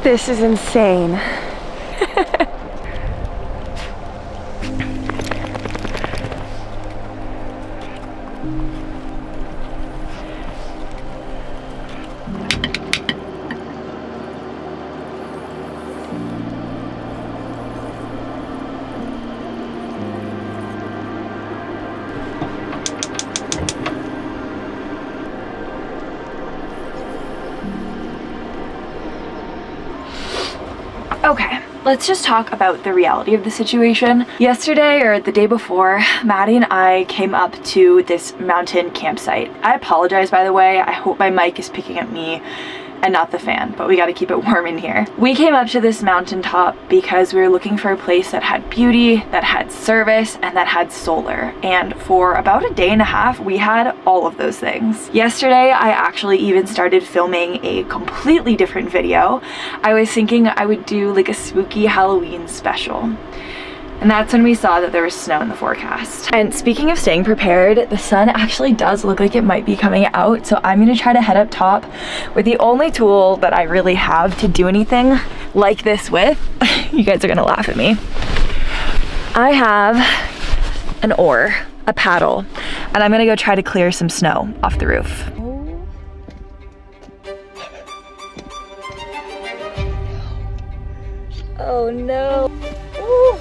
This is insane. Okay, let's just talk about the reality of the situation. Yesterday, or the day before, Maddie and I came up to this mountain campsite. I apologize, by the way. I hope my mic is picking up me and not the fan, but we gotta keep it warm in here. We came up to this mountaintop because we were looking for a place that had beauty, that had service, and that had solar. And for about a day and a half, we had all of those things. Yesterday, I actually even started filming a completely different video. I was thinking I would do like a spooky Halloween special. And that's when we saw that there was snow in the forecast. And speaking of staying prepared, the sun actually does look like it might be coming out, so I'm gonna try to head up top with the only tool that I really have to do anything like this with. You guys are gonna laugh at me. I have an oar, a paddle, and I'm gonna go try to clear some snow off the roof. Oh no. Ooh.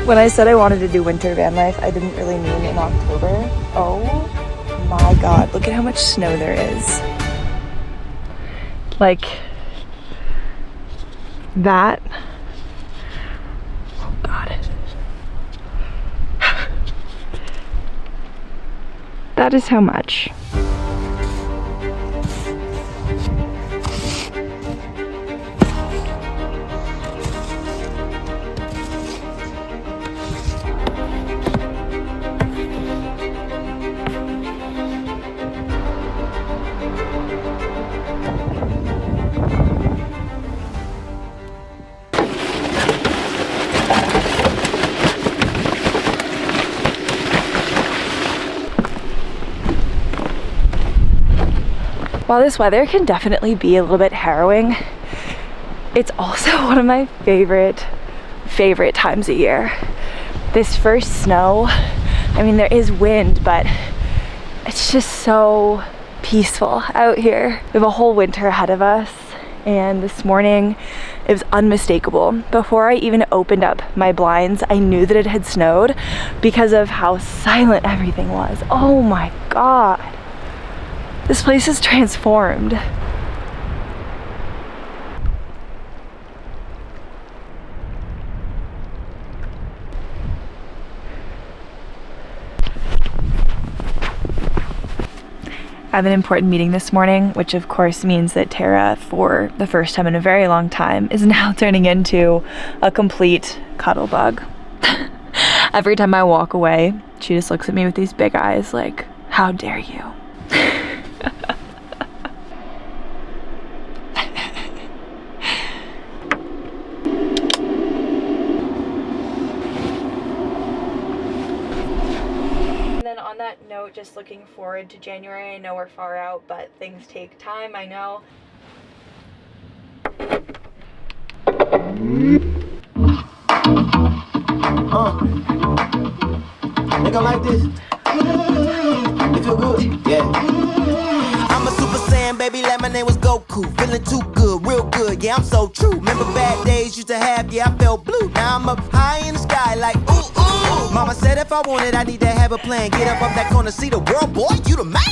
When I said I wanted to do winter van life, I didn't really mean in October. Oh my god, look at how much snow there is. Like that. Oh god. That is how much. While this weather can definitely be a little bit harrowing, it's also one of my favorite times of year. This first snow, I mean, there is wind, but it's just so peaceful out here. We have a whole winter ahead of us, and this morning it was unmistakable. Before I even opened up my blinds, I knew that it had snowed because of how silent everything was. Oh my god. This place is transformed. I have an important meeting this morning, which of course means that Tara, for the first time in a very long time, is now turning into a complete cuddle bug. Every time I walk away, she just looks at me with these big eyes like, how dare you? On that note, just looking forward to January. I know we're far out, but things take time, I know. Nigga like this? You feel good? Yeah. I'm a Super Saiyan, baby, like my name was Goku. Feeling too good, real good, yeah, I'm so true. Remember bad days used to have, yeah, I felt blue. Now I'm up high in the sky like, ooh, ooh. Mama said if I want it, I need to have a plan. Get up that corner, see the world, boy, you the man.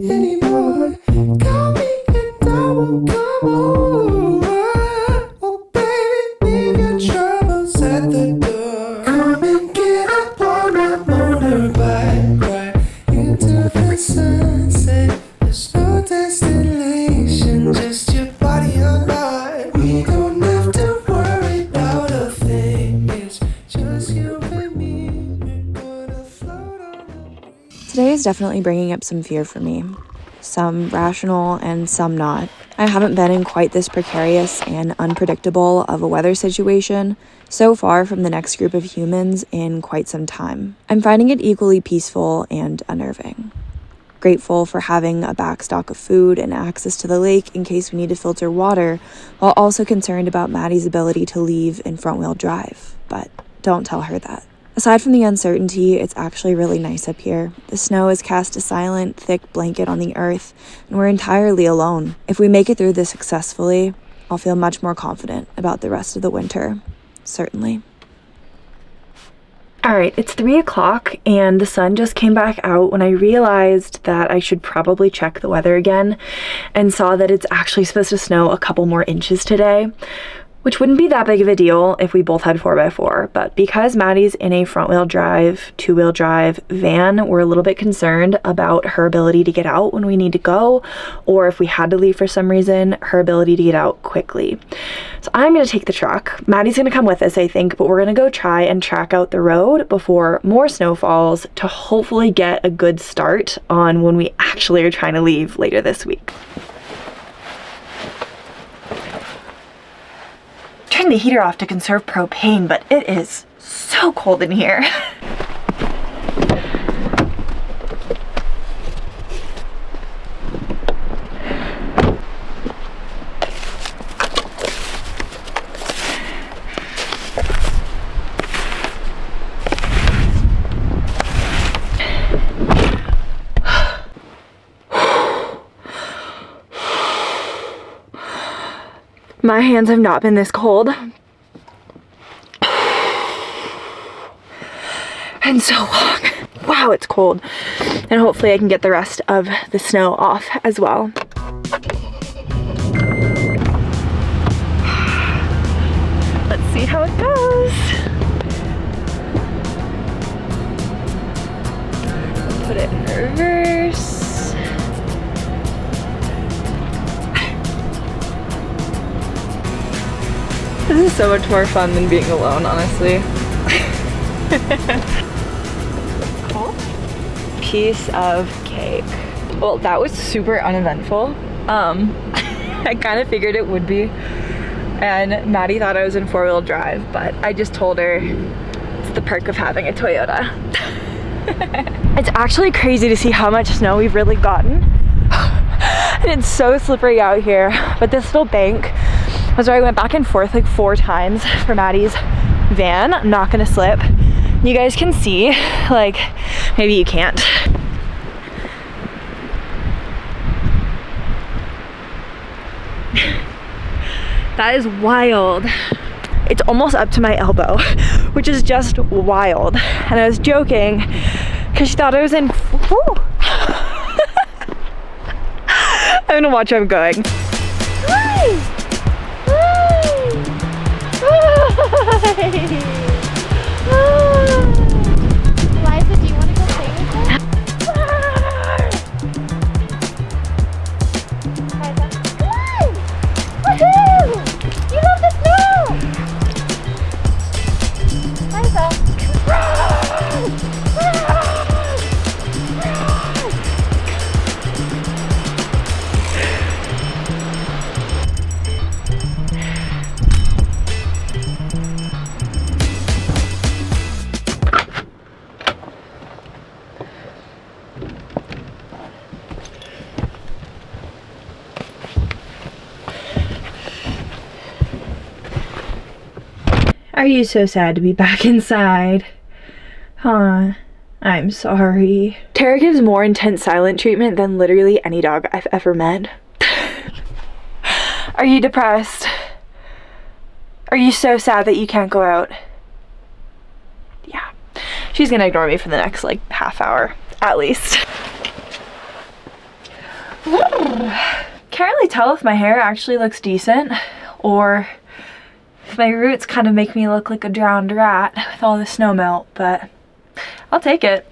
Anymore, call me and I will come over. Today is definitely bringing up some fear for me. Some rational and some not. I haven't been in quite this precarious and unpredictable of a weather situation so far from the next group of humans in quite some time. I'm finding it equally peaceful and unnerving. Grateful for having a backstock of food and access to the lake in case we need to filter water, while also concerned about Maddie's ability to leave in front-wheel drive, but don't tell her that. Aside from the uncertainty, it's actually really nice up here. The snow has cast a silent, thick blanket on the earth, and we're entirely alone. If we make it through this successfully, I'll feel much more confident about the rest of the winter. Certainly. All right, it's 3 o'clock and the sun just came back out when I realized that I should probably check the weather again and saw that it's actually supposed to snow a couple more inches today, which wouldn't be that big of a deal if we both had 4x4, but because Maddie's in a front-wheel drive, two-wheel drive van, we're a little bit concerned about her ability to get out when we need to go, or if we had to leave for some reason, her ability to get out quickly. So I'm gonna take the truck. Maddie's gonna come with us, I think, but we're gonna go try and track out the road before more snow falls to hopefully get a good start on when we actually are trying to leave later this week. Turning the heater off to conserve propane, but it is so cold in here. My hands have not been this cold. And so long. Wow, it's cold. And hopefully I can get the rest of the snow off as well. Let's see how it goes. Put it in reverse. This is so much more fun than being alone, honestly. Piece of cake. Well, that was super uneventful. I kind of figured it would be. And Maddie thought I was in four-wheel drive, but I just told her it's the perk of having a Toyota. It's actually crazy to see how much snow we've really gotten. And it's so slippery out here, but this little bank was where I went back and forth like 4 times for Maddie's van. I'm not gonna slip. You guys can see, like, maybe you can't. That is wild. It's almost up to my elbow, which is just wild. And I was joking because she thought I was in, I'm gonna watch where I'm going. Hi! Liza, do you want to go play with her? Liza, come on! Woohoo! You love the snow! Liza, run! Run! Are you so sad to be back inside? Huh. I'm sorry. Tara gives more intense silent treatment than literally any dog I've ever met. Are you depressed? Are you so sad that you can't go out? Yeah. She's gonna ignore me for the next like half hour, at least. Can't really tell if my hair actually looks decent or if my roots kind of make me look like a drowned rat with all the snow melt, but I'll take it.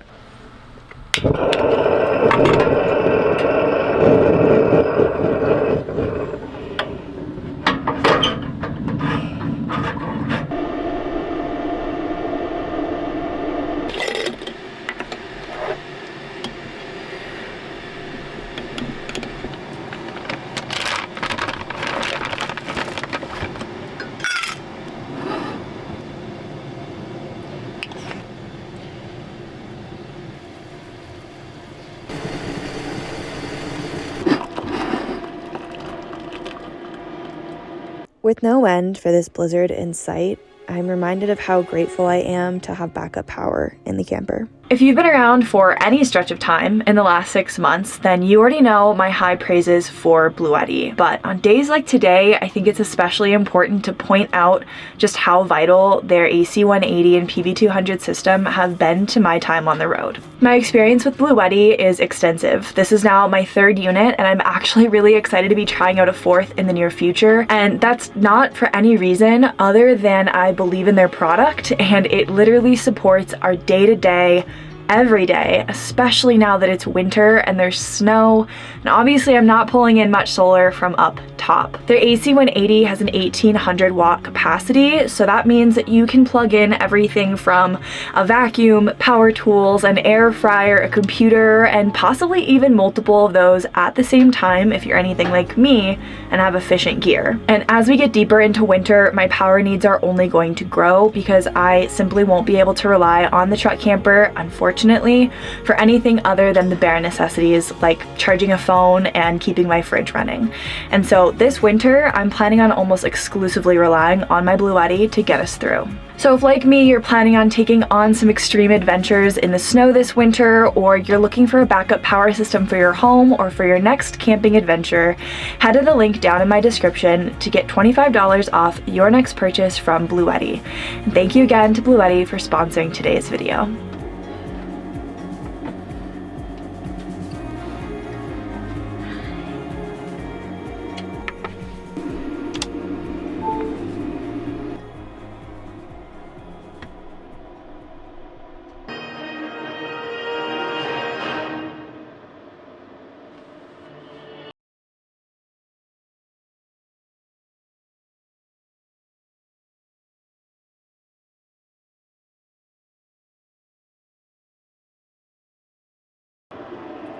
With no end for this blizzard in sight, I'm reminded of how grateful I am to have backup power in the camper. If you've been around for any stretch of time in the last 6 months, then you already know my high praises for Bluetti. But on days like today, I think it's especially important to point out just how vital their AC180 and PV200 system have been to my time on the road. My experience with Bluetti is extensive. This is now my 3rd unit, and I'm actually really excited to be trying out a 4th in the near future. And that's not for any reason other than I believe in their product, and it literally supports our day-to-day every day, especially now that it's winter and there's snow, and obviously I'm not pulling in much solar from up top. Their AC180 has an 1800 watt capacity, so that means that you can plug in everything from a vacuum, power tools, an air fryer, a computer, and possibly even multiple of those at the same time if you're anything like me and have efficient gear. And as we get deeper into winter, my power needs are only going to grow because I simply won't be able to rely on the truck camper, unfortunately, for anything other than the bare necessities like charging a phone and keeping my fridge running. And so this winter, I'm planning on almost exclusively relying on my Bluetti to get us through. So if, like me, you're planning on taking on some extreme adventures in the snow this winter, or you're looking for a backup power system for your home or for your next camping adventure, head to the link down in my description to get $25 off your next purchase from Bluetti. And thank you again to Bluetti for sponsoring today's video.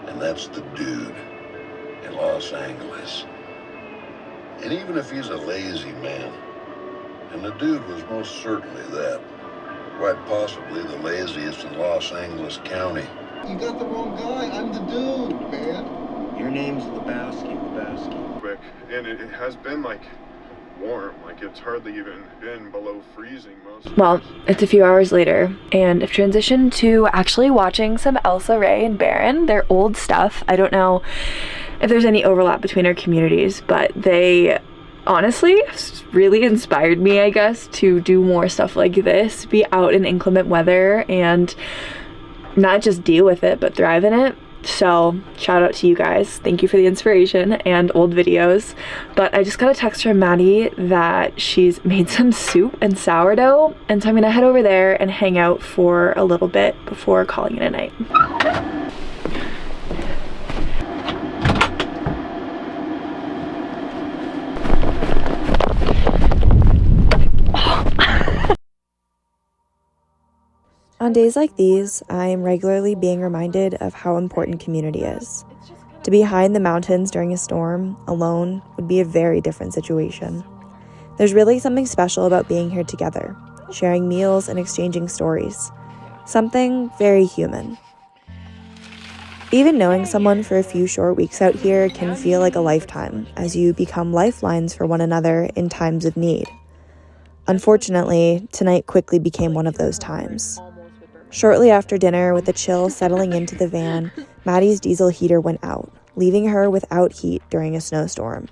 And that's the dude in Los Angeles. And even if he's a lazy man, and the dude was most certainly that, quite possibly the laziest in Los Angeles County. You got the wrong guy. I'm the dude, man. Your name's Lebowski. Quick, and it has been like warm, like it's hardly even been below freezing most. Well, it's a few hours later, and I've transitioned to actually watching some Elsa Ray and Baron, their old stuff. I don't know if there's any overlap between our communities, but they honestly really inspired me, I guess, to do more stuff like this, be out in inclement weather and not just deal with it, but thrive in it. So shout out to you guys. Thank you for the inspiration and old videos. But I just got a text from Maddie that she's made some soup and sourdough, and so I'm gonna head over there and hang out for a little bit before calling it a night. On days like these, I am regularly being reminded of how important community is. To be high in the mountains during a storm, alone, would be a very different situation. There's really something special about being here together, sharing meals and exchanging stories. Something very human. Even knowing someone for a few short weeks out here can feel like a lifetime, as you become lifelines for one another in times of need. Unfortunately, tonight quickly became one of those times. Shortly after dinner, with the chill settling into the van, Maddie's diesel heater went out, leaving her without heat during a snowstorm.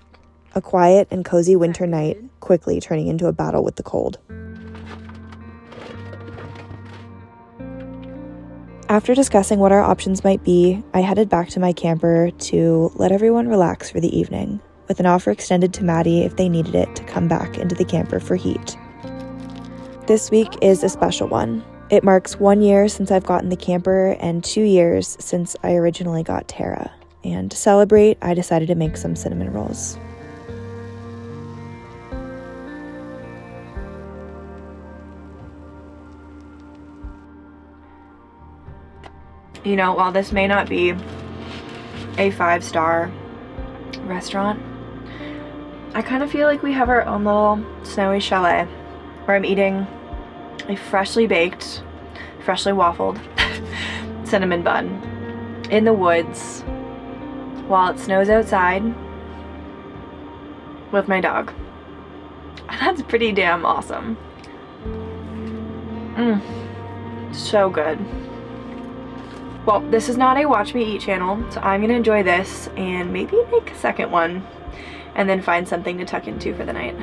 A quiet and cozy winter night, quickly turning into a battle with the cold. After discussing what our options might be, I headed back to my camper to let everyone relax for the evening, with an offer extended to Maddie if they needed it to come back into the camper for heat. This week is a special one. It marks 1 year since I've gotten the camper and 2 years since I originally got Tara. And to celebrate, I decided to make some cinnamon rolls. You know, while this may not be a 5-star restaurant, I kind of feel like we have our own little snowy chalet where I'm eating a freshly baked, freshly waffled cinnamon bun in the woods while it snows outside with my dog. That's pretty damn awesome. So good. Well, this is not a watch me eat channel, so I'm gonna enjoy this and maybe make a second one and then find something to tuck into for the night.